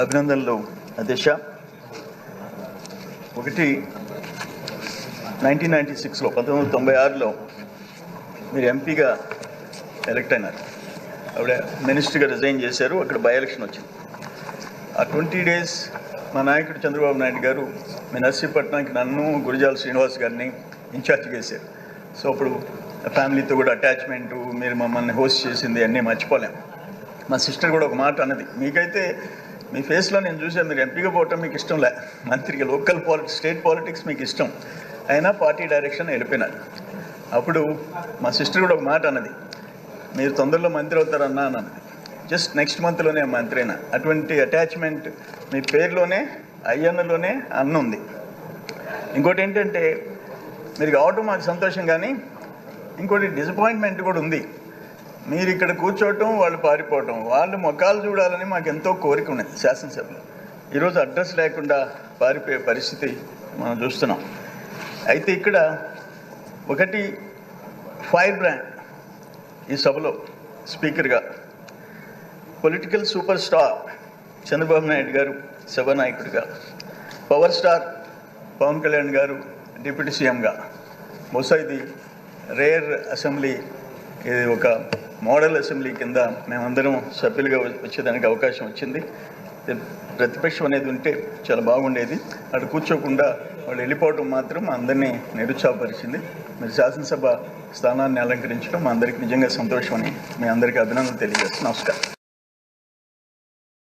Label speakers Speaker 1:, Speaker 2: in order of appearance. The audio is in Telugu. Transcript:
Speaker 1: అభినందనలు అధ్యక్ష. ఒకటి 1996లో 1996లో మీరు ఎంపీగా ఎలక్ట్ అయినారు. ఆవిడ మినిస్టర్గా రిజైన్ చేశారు. అక్కడ బై ఎలక్షన్ వచ్చింది. ఆ 20 days మా నాయకుడు చంద్రబాబు నాయుడు గారు మీ నర్సీపట్నానికి నన్ను గురిజాల శ్రీనివాస్ గారిని ఇన్ఛార్జ్ చేశారు. సో అప్పుడు ఫ్యామిలీతో కూడా అటాచ్మెంటు, మీరు మమ్మల్ని హోస్ట్ చేసింది అన్నీ మర్చిపోలేం. మా సిస్టర్ కూడా ఒక మాట అన్నది, మీకైతే మీ ఫేస్లో నేను చూసాను, మీరు ఎంపీగా పోవటం మీకు ఇష్టం లే, మంత్రిగా లోకల్ పాలిటిక్స్ స్టేట్ పాలిటిక్స్ మీకు ఇష్టం, అయినా పార్టీ డైరెక్షన్ వెళ్ళిపోయినారు. అప్పుడు మా సిస్టర్ కూడా ఒక మాట అన్నది, మీరు తొందరలో మంత్రి అవుతారన్నా అన్నది. జస్ట్ నెక్స్ట్ మంత్లోనే మంత్రి అయినా. అటువంటి అటాచ్మెంట్ మీ పేరులోనే, అయ్యన్నలోనే అన్న ఉంది. ఇంకోటి ఏంటంటే మీరు కావటం మాకు సంతోషం, కానీ ఇంకోటి డిసప్పాయింట్మెంట్ కూడా ఉంది. మీరు ఇక్కడ కూర్చోవటం, వాళ్ళు పారిపోవటం, వాళ్ళు మొఖాలు చూడాలని మాకు ఎంతో కోరిక ఉన్నది శాసనసభలో. ఈరోజు అడ్రస్ లేకుండా పారిపోయే పరిస్థితి మనం చూస్తున్నాం. అయితే ఇక్కడ ఒకటి ఫైర్ బ్రాండ్ ఈ సభలో స్పీకర్గా political super star Chandrababu Naidu గారు సభానాయకుడిగా, పవర్ స్టార్ పవన్ కళ్యాణ్ గారు డిప్యూటీ సీఎంగా. బహుశా ఇది రేర్ అసెంబ్లీ, ఇది ఒక మోడల్ అసెంబ్లీ కింద మేమందరం సభ్యులుగా వచ్చేదానికి అవకాశం వచ్చింది. ప్రతిపక్షం అనేది ఉంటే చాలా బాగుండేది. అక్కడ కూర్చోకుండా వాళ్ళు వెళ్ళిపోవడం మాత్రం అందరినీ నిరుత్సాహపరిచింది. మీరు శాసనసభ స్థానాన్ని అలంకరించడం మా అందరికీ నిజంగా సంతోషం అని మీ అందరికీ అభినందనలు తెలియజేస్తున్నాను. నమస్కారం.